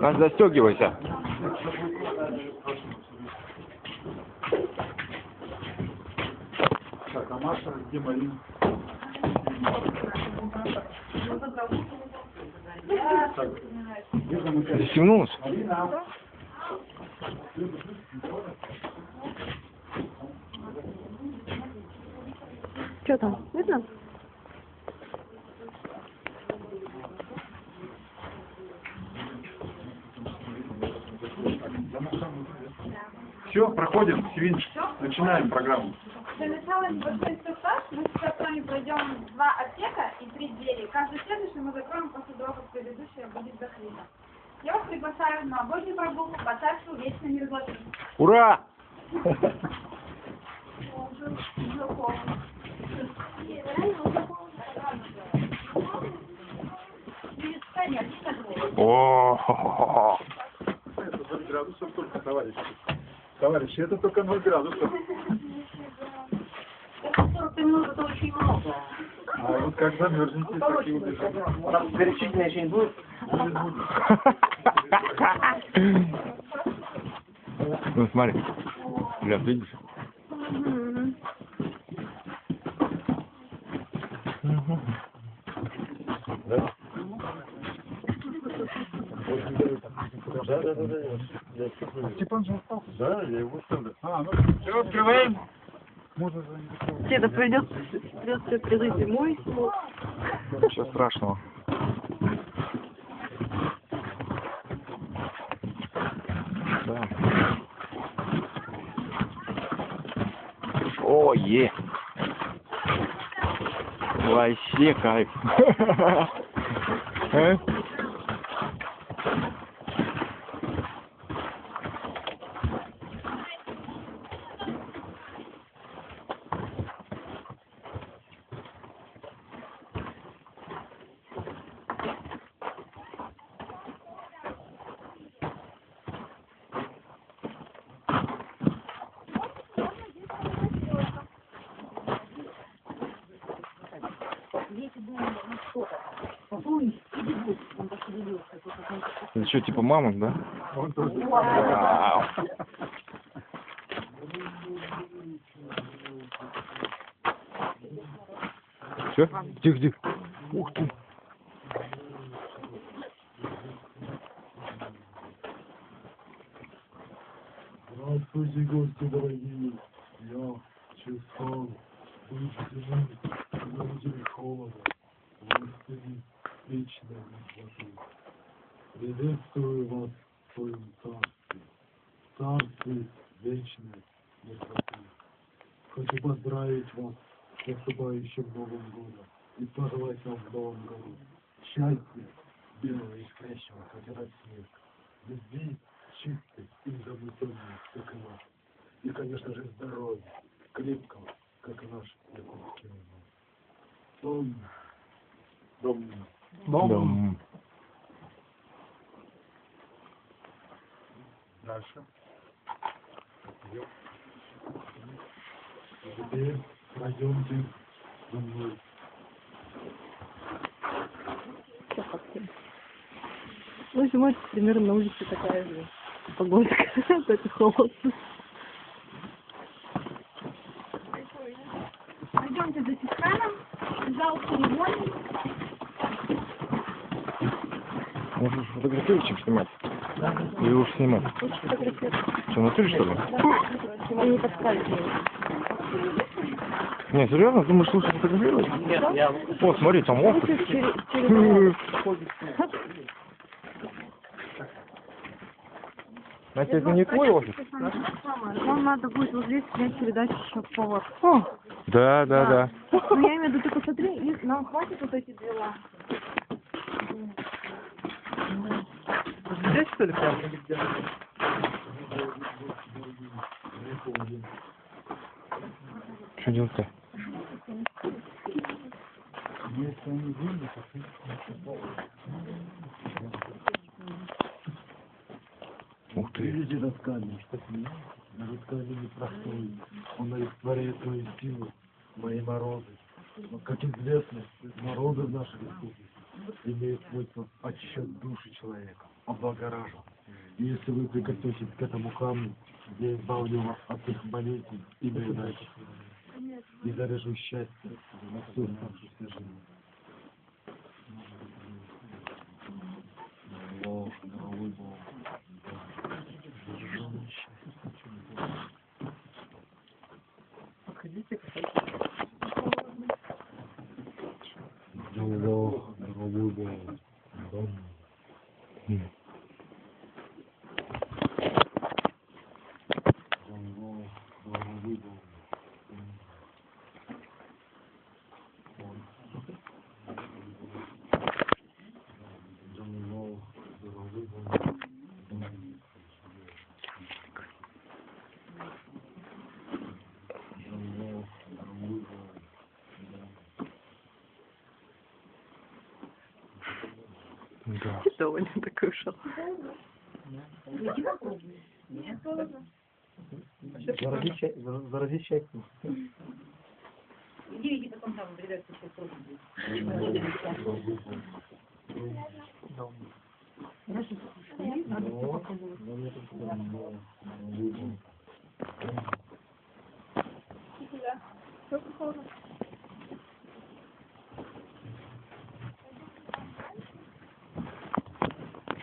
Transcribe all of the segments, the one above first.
Надо застегивайся. Так, а Маша, где Марина? Застегнулась? Что там? Видно? Все, проходим, Севинч. Начинаем программу. Для начала небольшой инструктаж. Мы сейчас с вами пройдем 2 отсека и 3 двери. Каждый следующий мы закроем после того, как предыдущая будет закрыта. Я вас приглашаю на обычную прогулку по царству вечной мерзлоты. Ура! О, Это 0 градусов только, товарищи. Товарищи, это только 0 градусов. 40 минут это очень много. А вот как замерзнете, так и убежите. Там горячительное еще не будет? ну смотри, лед, видишь? Да? Степан же остался. Да, я его оставлю. Ну все, открываем. Можно же не Тебе придется придать зимой. Ничего страшного. Да. О, вообще кайф. Это что, типа мамонт, да? Вау. Все? Тихо. Ух ты. Здравствуйте, гости дорогие. Я Чесан, учитель хранитель холода, властелин вечной мерзлоты. Приветствую вас в своем царстве, царстве вечной мерзлоты. Хочу поздравить вас с наступающим Новым годом и пожелать вам в Новом году счастья, белого искрящего, как этот снег, любви, чистой и незабываемой, как и наш. И, конечно же, здоровья, крепкого, как и наш якутский народ. Дом. Дальше. Теперь пройдемте за мной. Ну, зимой примерно на улице такая же погодка, только холодно. Пойдемте за Ческаном, зал церемоний. Можешь фотографировать, чем снимать? Или уж снимать? Что, на ты что ли? Ему не подставить. Не, серьезно? Думаешь, лучше фотографировать? Нет, я... О, смотри, там офис. Значит, это не твой офис? Нам надо будет вот здесь снять передачу шаг-повар. Да. Ну, я имею в виду, ты посмотри, и нам хватит вот эти дела. Здесь, что ли, прям? Что делать-то? Ух ты. Видите этот камень, что с ним? Этот камень непростой. Он олицетворяет твою силу, мои морозы. Но, как известно, морозы в нашей республике имеет свойство очищать душу человека, облагораживать. И если вы прикоснетесь к этому камню, я избавлю вас от их болезней и неудач. И заряжу счастье на всю оставшуюся жизнь. Бог, дорогой Бог. Подходите, Бог, дорогой Бог. Да. довольно такой ушел. Заразить счастьем. Иди потом там в редакцию все пробуй.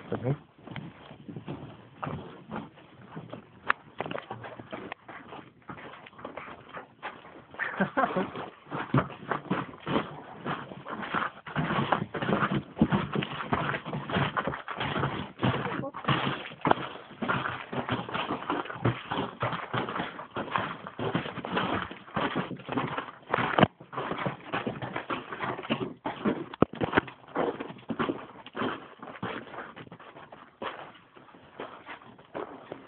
Пойдем.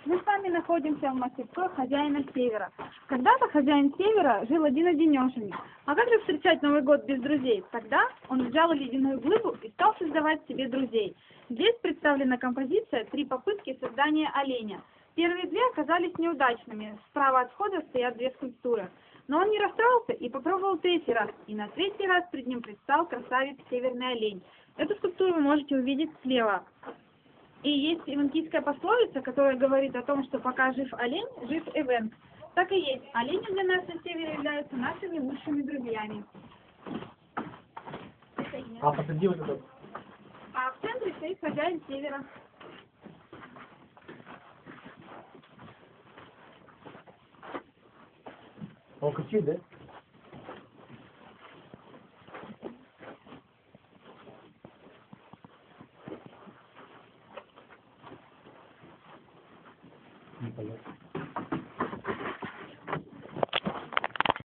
Мы с вами находимся в мастерской хозяина Севера. Когда-то хозяин Севера жил один-одинешенек. А как же встречать Новый год без друзей? Тогда он взял ледяную глыбу и стал создавать себе друзей. Здесь представлена композиция «Три попытки создания оленя». Первые две оказались неудачными. Справа от входа стоят две скульптуры. Но он не расстроился и попробовал третий раз. И на третий раз пред ним предстал красавец северный олень. Эту скульптуру вы можете увидеть слева. И есть ивенкийская пословица, которая говорит о том, что пока жив олень, жив Эвент. Так и есть. Олени для нас на севере являются нашими лучшими друзьями. А посади вот этот. А в центре стоит хозяин Севера. Он кричит, да? Непонятно.